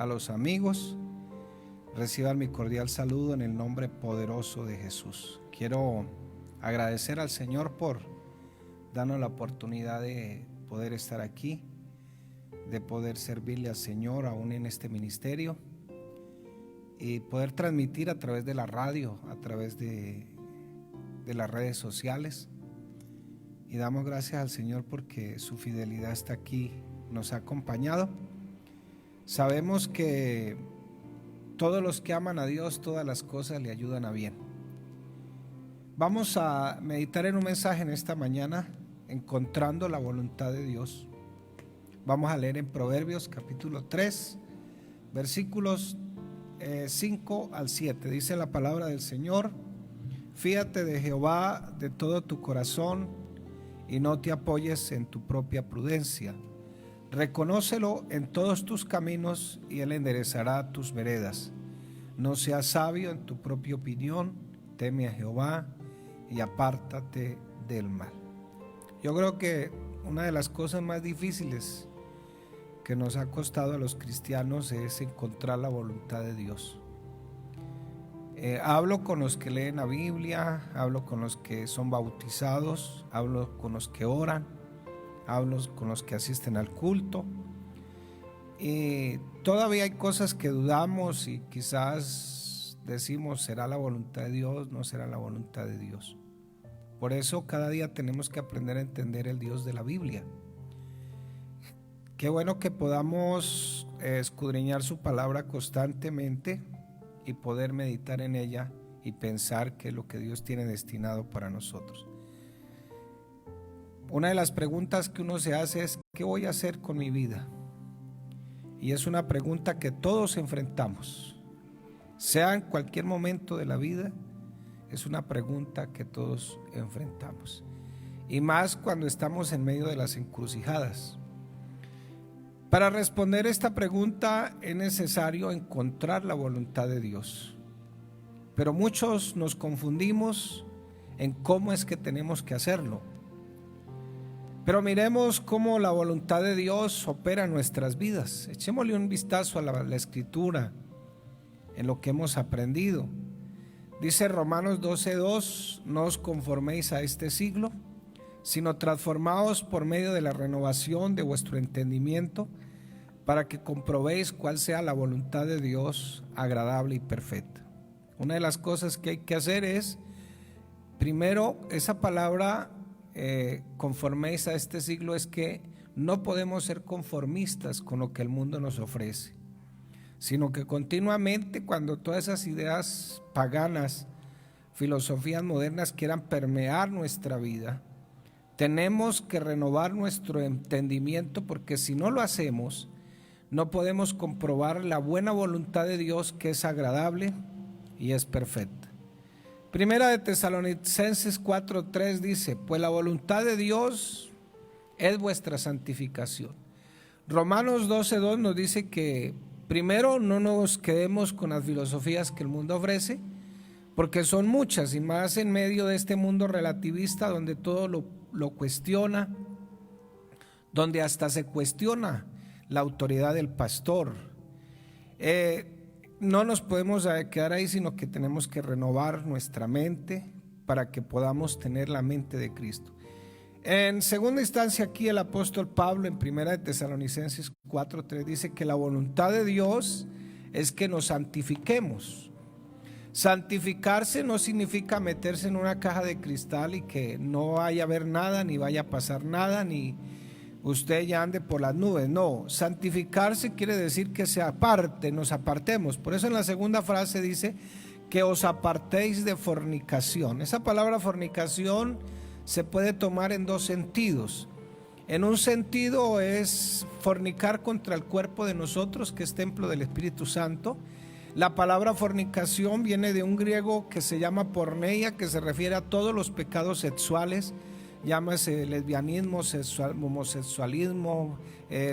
a los amigos. Reciban mi cordial saludo en el nombre poderoso de Jesús. Quiero agradecer al Señor por darnos la oportunidad de poder estar aquí, de poder servirle al Señor aún en este ministerio y poder transmitir a través de la radio, a través de las redes sociales. Y damos gracias al Señor porque su fidelidad está aquí, nos ha acompañado. Sabemos que todos los que aman a Dios, todas las cosas le ayudan a bien. Vamos a meditar en un mensaje en esta mañana, encontrando la voluntad de Dios. Vamos a leer en Proverbios capítulo 3, versículos 5 al 7. Dice la palabra del Señor: fíate de Jehová de todo tu corazón y no te apoyes en tu propia prudencia. Reconócelo en todos tus caminos y Él enderezará tus veredas. No seas sabio en tu propia opinión, teme a Jehová y apártate del mal. Yo creo que una de las cosas más difíciles que nos ha costado a los cristianos es encontrar la voluntad de Dios. Hablo con los que leen la Biblia, hablo con los que son bautizados, hablo con los que oran, hablo con los que asisten al culto, y todavía hay cosas que dudamos y quizás decimos: ¿será la voluntad de Dios? ¿No será la voluntad de Dios? Por eso cada día tenemos que aprender a entender el Dios de la Biblia. Qué bueno que podamos escudriñar su palabra constantemente y poder meditar en ella y pensar qué es lo que Dios tiene destinado para nosotros. Una de las preguntas que uno se hace es: ¿qué voy a hacer con mi vida? Y es una pregunta que todos enfrentamos, sea en cualquier momento de la vida. Es una pregunta que todos enfrentamos, y más cuando estamos en medio de las encrucijadas. Para responder esta pregunta es necesario encontrar la voluntad de Dios, pero muchos nos confundimos en cómo es que tenemos que hacerlo. Pero miremos cómo la voluntad de Dios opera en nuestras vidas. Echémosle un vistazo a la Escritura, en lo que hemos aprendido. Dice Romanos 12:2: no os conforméis a este siglo, sino transformaos por medio de la renovación de vuestro entendimiento, para que comprobéis cuál sea la voluntad de Dios, agradable y perfecta. Una de las cosas que hay que hacer es, primero, esa palabra conforméis a este siglo, es que no podemos ser conformistas con lo que el mundo nos ofrece, sino que continuamente, cuando todas esas ideas paganas, filosofías modernas quieran permear nuestra vida, tenemos que renovar nuestro entendimiento, porque si no lo hacemos, no podemos comprobar la buena voluntad de Dios, que es agradable y es perfecta. Primera de Tesalonicenses 4:3 dice: pues la voluntad de Dios es vuestra santificación. Romanos 12:2 nos dice que primero no nos quedemos con las filosofías que el mundo ofrece, porque son muchas, y más en medio de este mundo relativista donde todo lo cuestiona, donde hasta se cuestiona la autoridad del pastor. No nos podemos quedar ahí, sino que tenemos que renovar nuestra mente para que podamos tener la mente de Cristo. En segunda instancia, aquí el apóstol Pablo en primera de Tesalonicenses 4:3 dice que la voluntad de Dios es que nos santifiquemos. Santificarse no significa meterse en una caja de cristal y que no vaya a haber nada, ni vaya a pasar nada, ni usted ya ande por las nubes. No, santificarse quiere decir que se aparte, nos apartemos. Por eso en la segunda frase dice que os apartéis de fornicación. Esa palabra fornicación se puede tomar en dos sentidos. En un sentido es fornicar contra el cuerpo de nosotros, que es templo del Espíritu Santo. La palabra fornicación viene de un griego que se llama porneia, que se refiere a todos los pecados sexuales. Llámese lesbianismo, homosexualismo,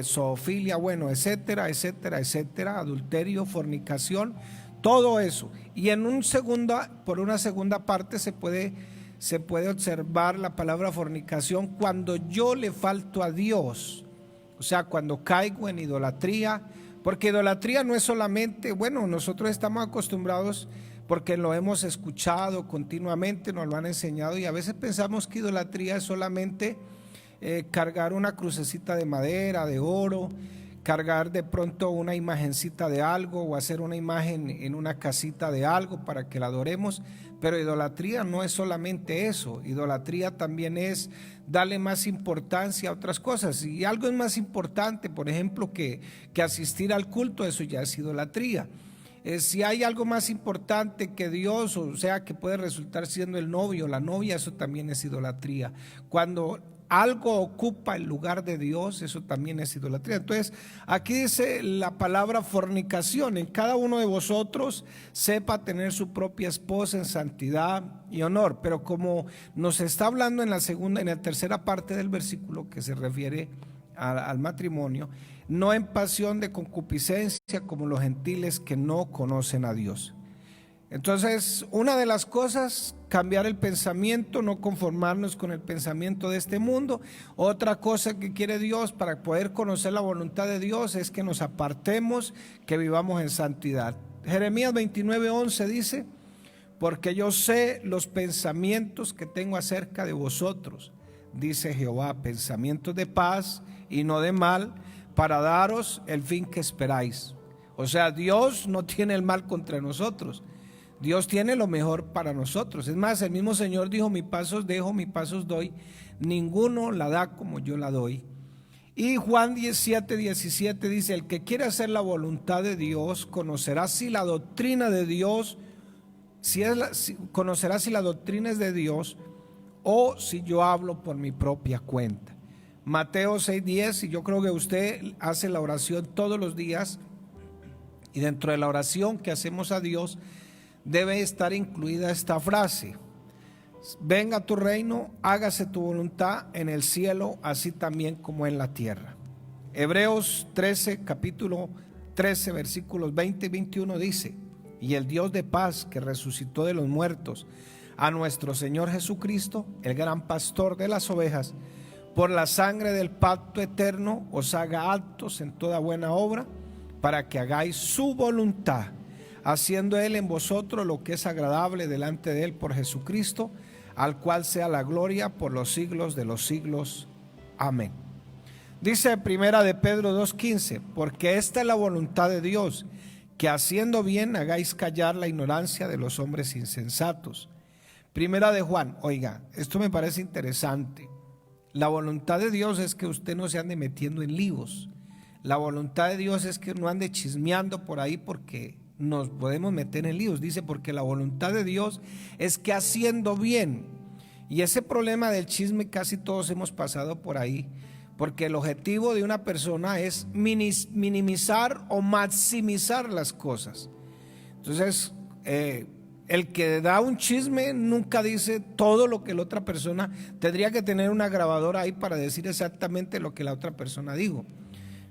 zoofilia, bueno, etcétera, etcétera, etcétera, adulterio, fornicación, todo eso. Y en por una segunda parte se puede observar la palabra fornicación cuando yo le falto a Dios, o sea, cuando caigo en idolatría, Porque idolatría no es solamente, bueno, nosotros estamos acostumbrados porque lo hemos escuchado continuamente, nos lo han enseñado, y a veces pensamos que idolatría es solamente cargar una crucecita de madera, de oro, cargar de pronto una imagencita de algo o hacer una imagen en una casita de algo para que la adoremos. Pero idolatría no es solamente eso, idolatría también es darle más importancia a otras cosas. Y algo es más importante, por ejemplo, que asistir al culto, eso ya es idolatría. Si hay algo más importante que Dios, o sea, que puede resultar siendo el novio o la novia, eso también es idolatría. Cuando algo ocupa el lugar de Dios, eso también es idolatría. Entonces, aquí dice la palabra fornicación: en cada uno de vosotros sepa tener su propia esposa en santidad y honor. Pero como nos está hablando en la tercera parte del versículo, que se refiere al matrimonio, no en pasión de concupiscencia como los gentiles que no conocen a Dios. Entonces, una de las cosas, cambiar el pensamiento, no conformarnos con el pensamiento de este mundo. Otra cosa que quiere Dios para poder conocer la voluntad de Dios es que nos apartemos, que vivamos en santidad. Jeremías 29:11 dice: porque yo sé los pensamientos que tengo acerca de vosotros, dice Jehová, pensamientos de paz y no de mal, para daros el fin que esperáis. O sea, Dios no tiene el mal contra nosotros. Dios tiene lo mejor para nosotros. Es más, el mismo Señor dijo: mi paz os dejo, mi paz os doy, ninguno la da como yo la doy. Y Juan 17:17 dice: el que quiere hacer la voluntad de Dios conocerá si la doctrina de Dios, conocerá si la doctrina es de Dios o si yo hablo por mi propia cuenta. Mateo 6:10, y yo creo que usted hace la oración todos los días, y dentro de la oración que hacemos a Dios debe estar incluida esta frase: venga tu reino, hágase tu voluntad en el cielo, así también como en la tierra. Hebreos 13, capítulo 13, versículos 20 y 21 dice: y el Dios de paz, que resucitó de los muertos a nuestro Señor Jesucristo, el gran pastor de las ovejas, por la sangre del pacto eterno, os haga aptos en toda buena obra, para que hagáis su voluntad, haciendo Él en vosotros lo que es agradable delante de Él por Jesucristo, al cual sea la gloria por los siglos de los siglos. Amén. Dice primera de Pedro 2:15: porque esta es la voluntad de Dios, que haciendo bien hagáis callar la ignorancia de los hombres insensatos. Primera de Juan, oiga, esto me parece interesante. La voluntad de Dios es que usted no se ande metiendo en líos. La voluntad de Dios es que no ande chismeando por ahí, porque nos podemos meter en líos. Dice: porque la voluntad de Dios es que haciendo bien. Y ese problema del chisme casi todos hemos pasado por ahí, porque el objetivo de una persona es minimizar o maximizar las cosas. Entonces, el que da un chisme nunca dice todo lo que la otra persona. Tendría que tener una grabadora ahí para decir exactamente lo que la otra persona dijo.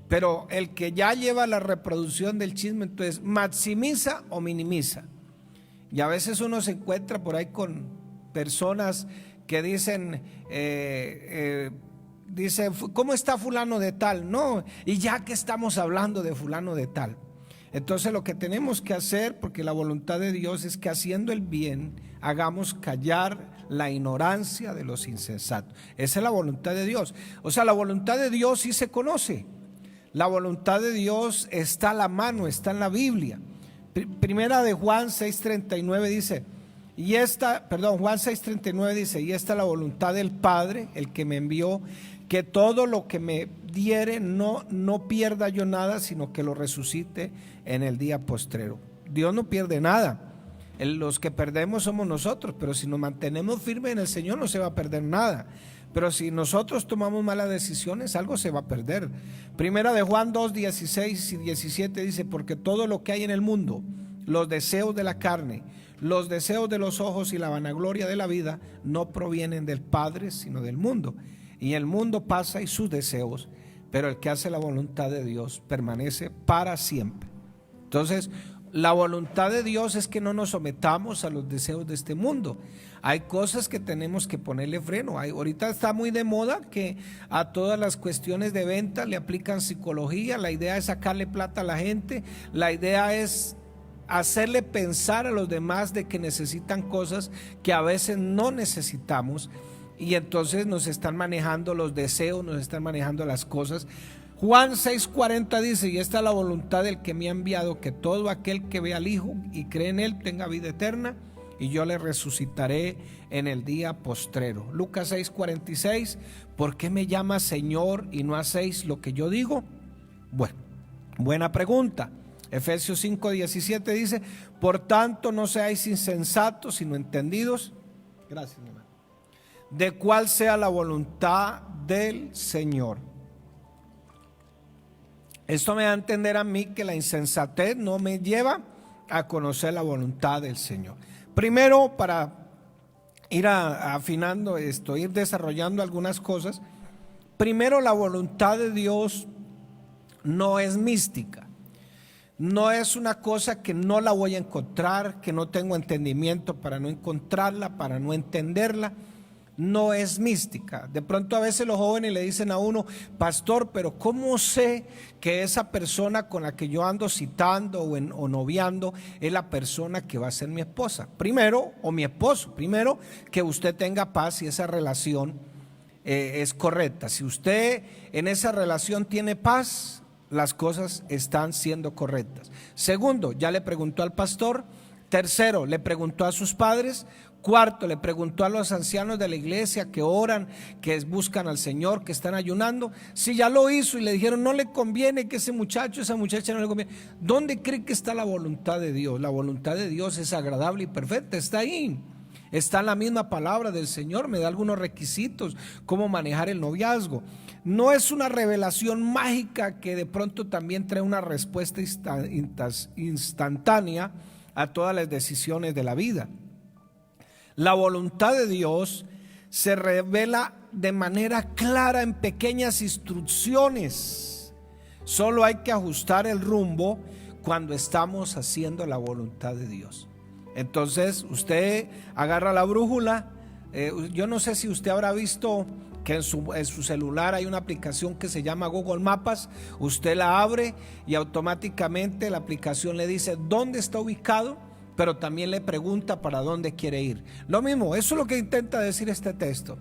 Pero el que ya lleva la reproducción del chisme, entonces maximiza o minimiza. Y a veces uno se encuentra por ahí con personas que dicen, ¿cómo está fulano de tal? No, y ya que estamos hablando de fulano de tal. Entonces lo que tenemos que hacer, porque la voluntad de Dios es que haciendo el bien hagamos callar la ignorancia de los insensatos. Esa es la voluntad de Dios. O sea, la voluntad de Dios sí se conoce. La voluntad de Dios está a la mano, está en la Biblia. Primera de Juan 6:39 dice, Juan 6:39 dice: y esta es la voluntad del Padre, el que me envió, que todo lo que me diere no pierda yo nada, sino que lo resucite en el día postrero. Dios no pierde nada. Los que perdemos somos nosotros, pero si nos mantenemos firmes en el Señor no se va a perder nada. Pero si nosotros tomamos malas decisiones, algo se va a perder. Primera de Juan 2:16 y 17 dice: porque todo lo que hay en el mundo, los deseos de la carne, los deseos de los ojos y la vanagloria de la vida, no provienen del Padre, sino del mundo. Y el mundo pasa y sus deseos, pero el que hace la voluntad de Dios permanece para siempre. Entonces, La voluntad de Dios es que no nos sometamos a los deseos de este mundo. Hay cosas que tenemos que ponerle freno. Ahorita está muy de moda que a todas las cuestiones de venta le aplican psicología. La idea es sacarle plata a la gente. La idea es hacerle pensar a los demás de que necesitan cosas que a veces no necesitamos. Y entonces nos están manejando los deseos, nos están manejando las cosas. Juan 6:40 dice: y esta es la voluntad del que me ha enviado, que todo aquel que ve al Hijo y cree en Él tenga vida eterna, y yo le resucitaré en el día postrero. Lucas 6:46: ¿por qué me llamas Señor y no hacéis lo que yo digo? Bueno, buena pregunta. Efesios 5:17 dice: por tanto no seáis insensatos, sino entendidos. Gracias, mi hermano. De cuál sea la voluntad del Señor. Esto me da a entender a mí que la insensatez no me lleva a conocer la voluntad del Señor. Primero, para ir afinando esto, ir desarrollando algunas cosas. Primero, la voluntad de Dios no es mística. No es una cosa que no la voy a encontrar, que no tengo entendimiento para no encontrarla, para no entenderla. No es mística. De pronto a veces los jóvenes le dicen a uno: pastor, pero ¿cómo sé que esa persona con la que yo ando citando o noviando es la persona que va a ser mi esposa? Primero, o mi esposo, primero que usted tenga paz y esa relación es correcta. Si usted en esa relación tiene paz, las cosas están siendo correctas. Segundo, ya le preguntó al pastor. Tercero, le preguntó a sus padres. Cuarto, le preguntó a los ancianos de la iglesia que oran, que buscan al Señor, que están ayunando. Si ya lo hizo y le dijeron: no le conviene que ese muchacho, esa muchacha no le conviene. ¿Dónde cree que está la voluntad de Dios? La voluntad de Dios es agradable y perfecta, está ahí. Está en la misma palabra del Señor. Me da algunos requisitos, cómo manejar el noviazgo. No es una revelación mágica que de pronto también trae una respuesta instantánea a todas las decisiones de la vida. La voluntad de Dios se revela de manera clara en pequeñas instrucciones. Solo hay que ajustar el rumbo cuando estamos haciendo la voluntad de Dios. Entonces usted agarra la brújula. Yo no sé si usted habrá visto que en su celular hay una aplicación que se llama Google Maps. Usted la abre y automáticamente la aplicación le dice dónde está ubicado, pero también le pregunta para dónde quiere ir. Lo mismo, eso es lo que intenta decir este texto.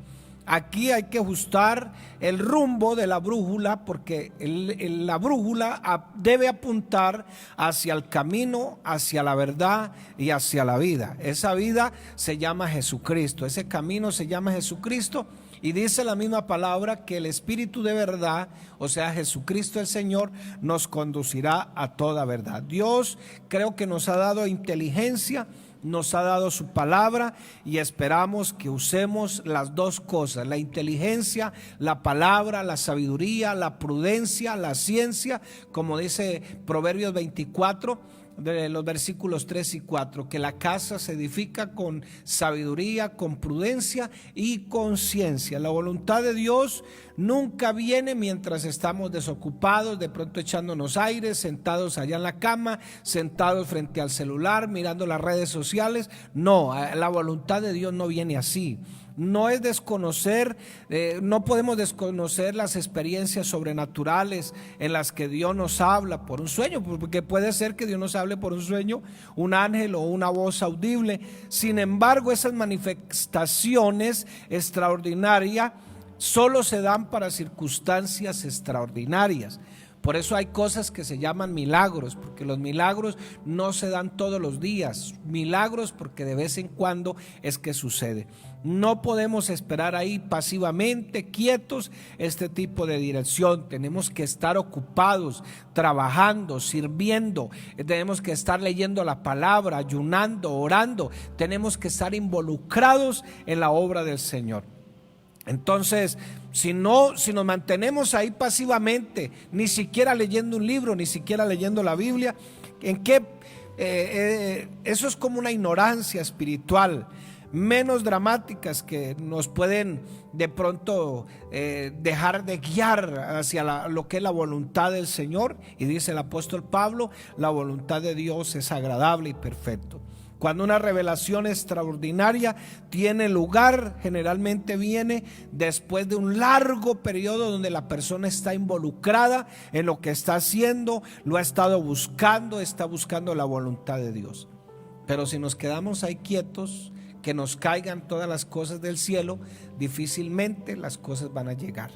Aquí hay que ajustar el rumbo de la brújula, porque la brújula debe apuntar hacia el camino, hacia la verdad y hacia la vida. Esa vida se llama Jesucristo, ese camino se llama Jesucristo. Y dice la misma palabra que el Espíritu de verdad, o sea Jesucristo el Señor, nos conducirá a toda verdad. Dios creo que nos ha dado inteligencia, nos ha dado su palabra, y esperamos que usemos las dos cosas: la inteligencia, la palabra, la sabiduría, la prudencia, la ciencia, como dice Proverbios 24, de los versículos 3 y 4, que la casa se edifica con sabiduría, con prudencia y con ciencia. La voluntad de Dios nunca viene mientras estamos desocupados, de pronto echándonos aire, sentados allá en la cama, sentados frente al celular, mirando las redes sociales. No, la voluntad de Dios no viene así. No es desconocer, no podemos desconocer las experiencias sobrenaturales en las que Dios nos habla por un sueño, porque puede ser que Dios nos hable por un sueño, un ángel o una voz audible. Sin embargo, esas manifestaciones extraordinarias solo se dan para circunstancias extraordinarias. Por eso hay cosas que se llaman milagros, porque los milagros no se dan todos los días. Milagros porque de vez en cuando es que sucede. No podemos esperar ahí pasivamente, quietos, este tipo de dirección. Tenemos que estar ocupados, trabajando, sirviendo. Tenemos que estar leyendo la palabra, ayunando, orando. Tenemos que estar involucrados en la obra del Señor. Entonces, si nos mantenemos ahí pasivamente, ni siquiera leyendo un libro, ni siquiera leyendo la Biblia, eso es como una ignorancia espiritual. menos dramáticas que nos pueden de pronto dejar de guiar hacia lo que es la voluntad del Señor. Y dice el apóstol Pablo, la voluntad de Dios es agradable y perfecto. Cuando una revelación extraordinaria tiene lugar, generalmente viene después de un largo periodo donde la persona está involucrada en lo que está haciendo, lo ha estado buscando, está buscando la voluntad de Dios. Pero si nos quedamos ahí quietos, que nos caigan todas las cosas del cielo, difícilmente las cosas van a llegar.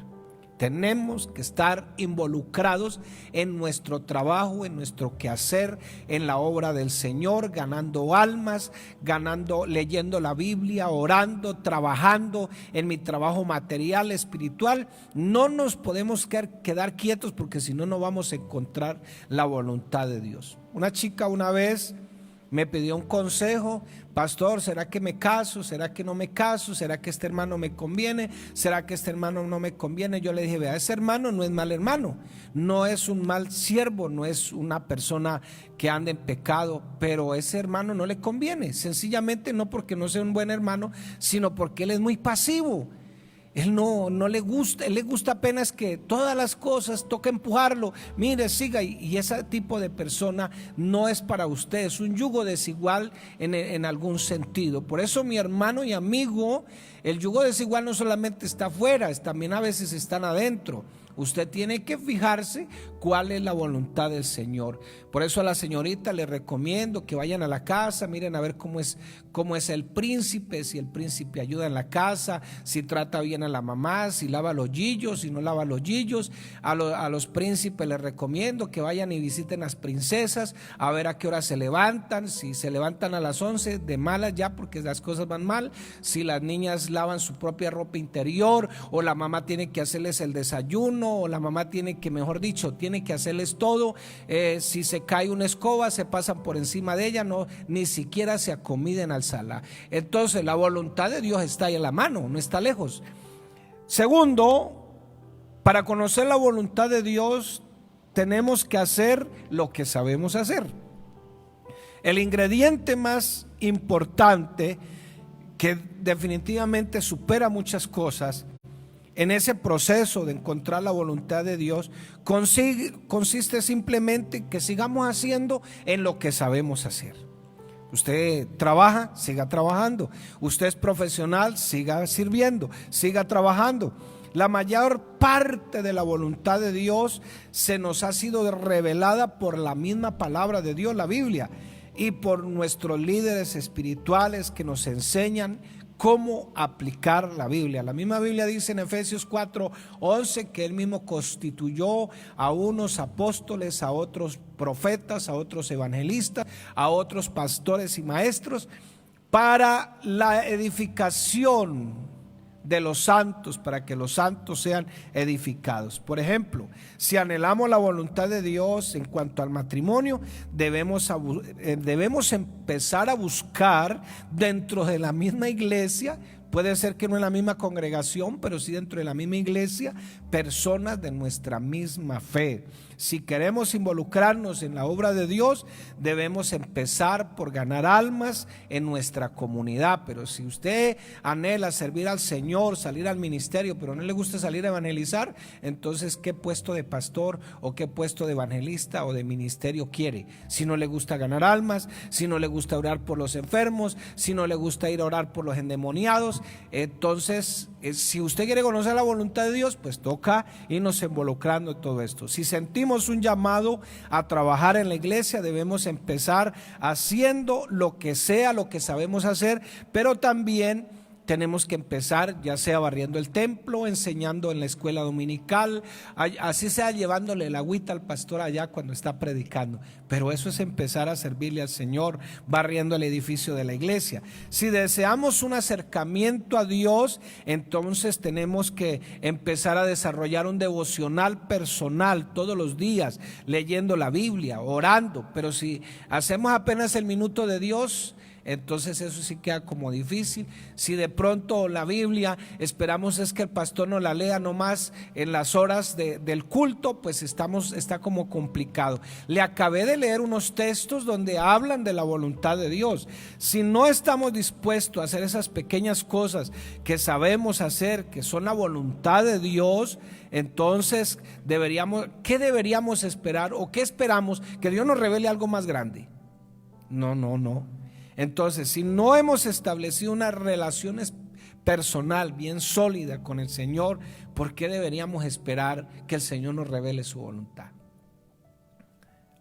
Tenemos que estar involucrados en nuestro trabajo, en nuestro quehacer, en la obra del Señor, ganando almas, leyendo la Biblia, orando, trabajando en mi trabajo material, espiritual. No nos podemos quedar quietos, porque si no, no vamos a encontrar la voluntad de Dios. Una chica una vez me pidió un consejo: pastor, ¿será que me caso? ¿Será que no me caso? ¿Será que este hermano me conviene? ¿Será que este hermano no me conviene? Yo le dije: vea, ese hermano no es mal hermano, no es un mal siervo, no es una persona que anda en pecado, pero ese hermano no le conviene, sencillamente no porque no sea un buen hermano, sino porque él es muy pasivo. Él no le gusta, él le gusta apenas que todas las cosas toca empujarlo, mire, siga, y ese tipo de persona no es para usted, es un yugo desigual en algún sentido. Por eso, mi hermano y amigo, el yugo desigual no solamente está afuera, también a veces están adentro. Usted tiene que fijarse cuál es la voluntad del Señor. Por eso a la señorita le recomiendo que vayan a la casa, miren a ver cómo es el príncipe, si el príncipe ayuda en la casa, si trata bien a la mamá, si lava los yillos, si no lava los yillos. A los príncipes les recomiendo que vayan y visiten las princesas, a ver a qué hora se levantan. Si se levantan a las 11, de malas ya, porque las cosas van mal. Si las niñas lavan su propia ropa interior, o la mamá tiene que hacerles el desayuno, o la mamá tiene que, mejor dicho, tiene que hacerles todo. Si se cae una escoba, se pasan por encima de ella, no, ni siquiera se acomiden al sala. Entonces la voluntad de Dios está ahí a la mano, no está lejos. Segundo, para conocer la voluntad de Dios tenemos que hacer lo que sabemos hacer. El ingrediente más importante, que definitivamente supera muchas cosas en ese proceso de encontrar la voluntad de Dios, consiste simplemente que sigamos haciendo en lo que sabemos hacer. Usted trabaja, siga trabajando. Usted es profesional, siga sirviendo, siga trabajando. La mayor parte de la voluntad de Dios se nos ha sido revelada por la misma palabra de Dios, la Biblia, y por nuestros líderes espirituales que nos enseñan cómo aplicar la Biblia. La misma Biblia dice en Efesios 4:11 que Él mismo constituyó a unos apóstoles, a otros profetas, a otros evangelistas, a otros pastores y maestros para la edificación de los santos, para que los santos sean edificados. Por ejemplo, si anhelamos la voluntad de Dios en cuanto al matrimonio, debemos empezar a buscar dentro de la misma iglesia. Puede ser que no en la misma congregación, pero sí dentro de la misma iglesia, personas de nuestra misma fe. Si queremos involucrarnos en la obra de Dios, debemos empezar por ganar almas en nuestra comunidad. Pero si usted anhela servir al Señor, salir al ministerio, pero no le gusta salir a evangelizar, entonces ¿qué puesto de pastor o qué puesto de evangelista o de ministerio quiere? Si no le gusta ganar almas, si no le gusta orar por los enfermos, si no le gusta ir a orar por los endemoniados, entonces si usted quiere conocer la voluntad de Dios, pues toca irnos involucrando en todo esto. Si sentimos un llamado a trabajar en la iglesia, debemos empezar haciendo lo que sea, lo que sabemos hacer, pero también tenemos que empezar, ya sea barriendo el templo, enseñando en la escuela dominical, así sea llevándole el agüita al pastor allá cuando está predicando. Pero eso es empezar a servirle al Señor, barriendo el edificio de la iglesia. Si deseamos un acercamiento a Dios, entonces tenemos que empezar a desarrollar un devocional personal todos los días, leyendo la Biblia, orando. Pero si hacemos apenas el minuto de Dios, entonces eso sí queda como difícil. Si de pronto la Biblia esperamos es que el pastor nos la lea nomás en las horas del culto, pues está como complicado. Le acabé de leer unos textos donde hablan de la voluntad de Dios. Si no estamos dispuestos a hacer esas pequeñas cosas que sabemos hacer, que son la voluntad de Dios, entonces ¿qué deberíamos esperar o qué esperamos? Que Dios nos revele algo más grande. No. Entonces, si no hemos establecido una relación personal bien sólida con el Señor, ¿por qué deberíamos esperar que el Señor nos revele su voluntad?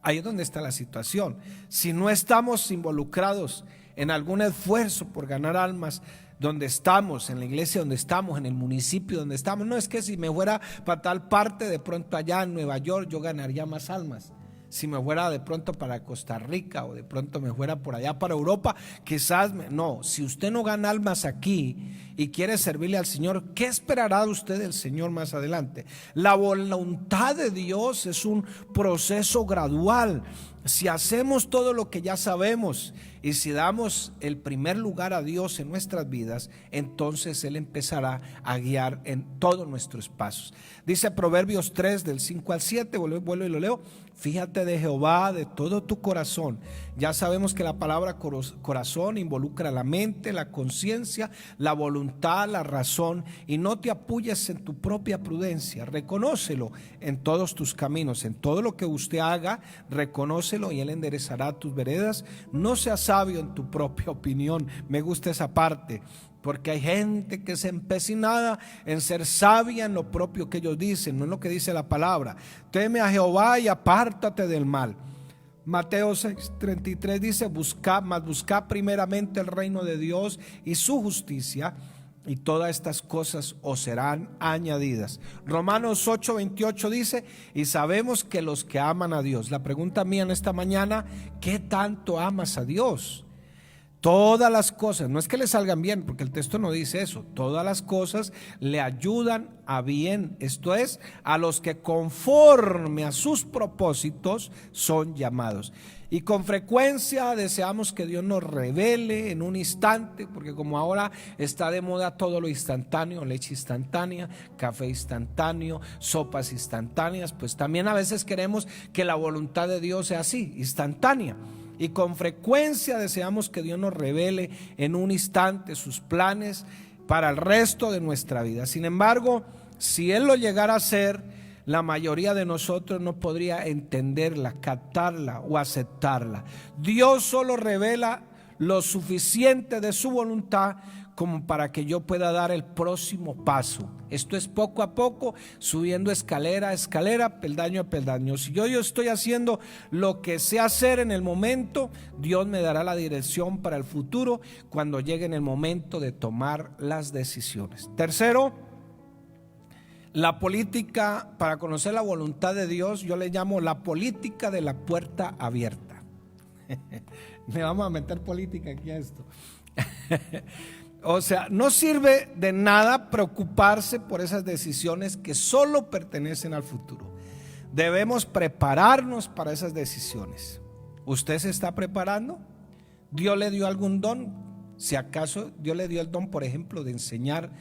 Ahí es donde está la situación. Si no estamos involucrados en algún esfuerzo por ganar almas, donde estamos, en la iglesia donde estamos, en el municipio donde estamos, no es que si me fuera para tal parte, de pronto allá en Nueva York yo ganaría más almas. Si me fuera de pronto para Costa Rica o de pronto me fuera por allá para Europa, quizás no. Si usted no gana almas aquí y quiere servirle al Señor, ¿qué esperará de usted del Señor más adelante? La voluntad de Dios es un proceso gradual. Si hacemos todo lo que ya sabemos y si damos el primer lugar a Dios en nuestras vidas, entonces Él empezará a guiar en todos nuestros pasos. Dice Proverbios 3 del 5 al 7, vuelvo y lo leo. Fíjate de Jehová de todo tu corazón. Ya sabemos que la palabra corazón involucra la mente, la conciencia, la voluntad, la razón, y no te apoyes en tu propia prudencia. Reconócelo en todos tus caminos, en todo lo que usted haga, reconócelo y Él enderezará tus veredas. No seas sabio en tu propia opinión. Me gusta esa parte, porque hay gente que es empecinada en ser sabia en lo propio que ellos dicen, no en lo que dice la palabra. Teme a Jehová y apártate del mal. Mateo 6:33 dice: buscad primeramente el reino de Dios y su justicia, y todas estas cosas os serán añadidas. Romanos 8:28 dice: y sabemos que los que aman a Dios. La pregunta mía en esta mañana: ¿qué tanto amas a Dios? Todas las cosas, no es que le salgan bien, porque el texto no dice eso. Todas las cosas le ayudan a bien, esto es, a los que conforme a sus propósitos son llamados. Y con frecuencia deseamos que Dios nos revele en un instante, porque como ahora está de moda todo lo instantáneo, leche instantánea, café instantáneo, sopas instantáneas, pues también a veces queremos que la voluntad de Dios sea así, instantánea. Y con frecuencia deseamos que Dios nos revele en un instante sus planes para el resto de nuestra vida. Sin embargo, si Él lo llegara a hacer, la mayoría de nosotros no podría entenderla, captarla o aceptarla. Dios solo revela lo suficiente de su voluntad como para que yo pueda dar el próximo paso. Esto es poco a poco, subiendo escalera a escalera, peldaño a peldaño. Si yo estoy haciendo lo que sé hacer en el momento, Dios me dará la dirección para el futuro cuando llegue en el momento de tomar las decisiones. Tercero, la política para conocer la voluntad de Dios, yo le llamo la política de la puerta abierta. Me vamos a meter política aquí a esto. O sea, no sirve de nada preocuparse por esas decisiones que solo pertenecen al futuro. Debemos prepararnos para esas decisiones. ¿Usted se está preparando? ¿Dios le dio algún don? Si acaso Dios le dio el don, por ejemplo, de enseñar,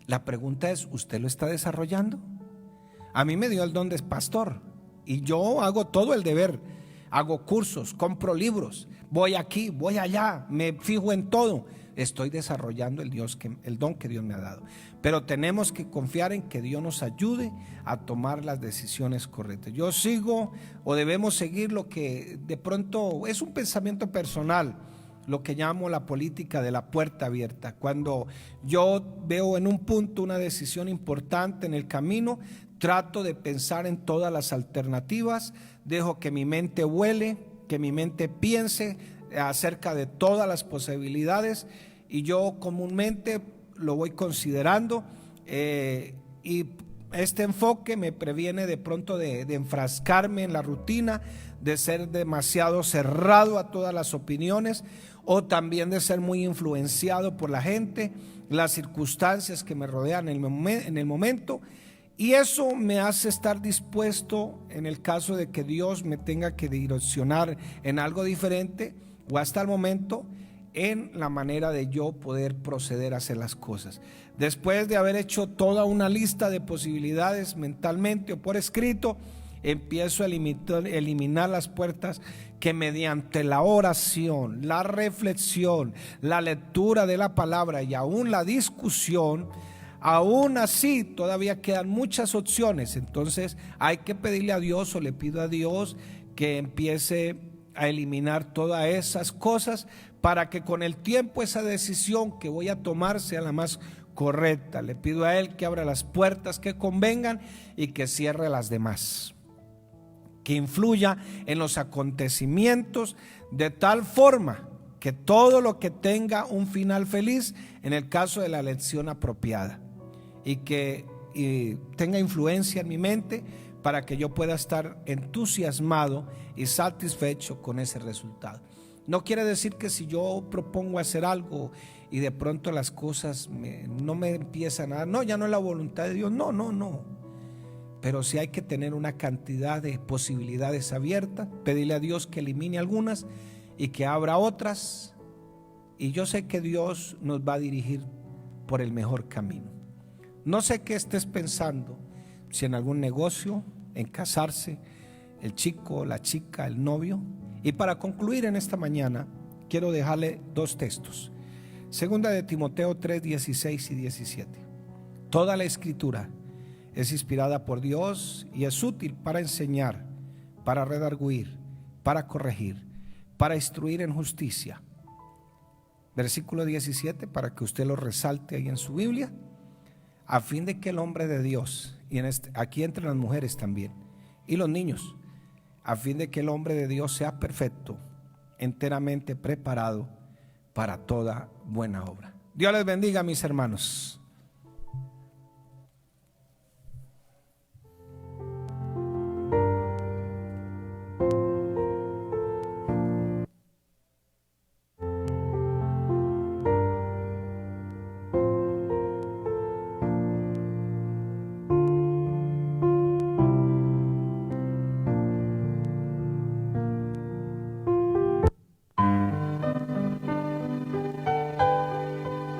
la pregunta es: ¿usted lo está desarrollando? A mí me dio el don de pastor y yo hago todo el deber. Hago cursos, compro libros, voy aquí, voy allá, me fijo en todo. Estoy desarrollando el don que Dios me ha dado. Pero tenemos que confiar en que Dios nos ayude a tomar las decisiones correctas. Yo sigo, o debemos seguir, lo que de pronto es un pensamiento personal, lo que llamo la política de la puerta abierta. Cuando yo veo en un punto una decisión importante en el camino, trato de pensar en todas las alternativas, dejo que mi mente vuele, que mi mente piense acerca de todas las posibilidades, y yo comúnmente lo voy considerando, y este enfoque me previene de pronto de enfrascarme en la rutina, de ser demasiado cerrado a todas las opiniones, o también de ser muy influenciado por la gente, las circunstancias que me rodean en el momento. Y eso me hace estar dispuesto, en el caso de que Dios me tenga que direccionar en algo diferente, o hasta el momento, en la manera de yo poder proceder a hacer las cosas. Después de haber hecho toda una lista de posibilidades mentalmente o por escrito, empiezo a eliminar las puertas que mediante la oración, la reflexión, la lectura de la palabra y aún la discusión, aún así todavía quedan muchas opciones. Entonces hay que pedirle a Dios, o le pido a Dios que empiece a eliminar todas esas cosas para que con el tiempo esa decisión que voy a tomar sea la más correcta. Le pido a Él que abra las puertas que convengan y que cierre las demás, que influya en los acontecimientos de tal forma que todo lo que tenga un final feliz, en el caso de la elección apropiada, y que tenga influencia en mi mente para que yo pueda estar entusiasmado y satisfecho con ese resultado. No quiere decir que si yo propongo hacer algo y de pronto las cosas no me empiezan a dar, no, ya no es la voluntad de Dios, no. Pero sí hay que tener una cantidad de posibilidades abiertas, pedirle a Dios que elimine algunas y que abra otras, y yo sé que Dios nos va a dirigir por el mejor camino. No sé qué estés pensando, si en algún negocio, en casarse, el chico, la chica, el novio. Y para concluir en esta mañana, quiero dejarle dos textos. Segunda de Timoteo 3, 16 y 17. Toda la escritura es inspirada por Dios y es útil para enseñar, para redarguir, para corregir, para instruir en justicia. Versículo 17, para que usted lo resalte ahí en su Biblia, a fin de que el hombre de Dios, y aquí entre las mujeres también, y los niños, a fin de que el hombre de Dios sea perfecto, enteramente preparado para toda buena obra. Dios les bendiga, mis hermanos.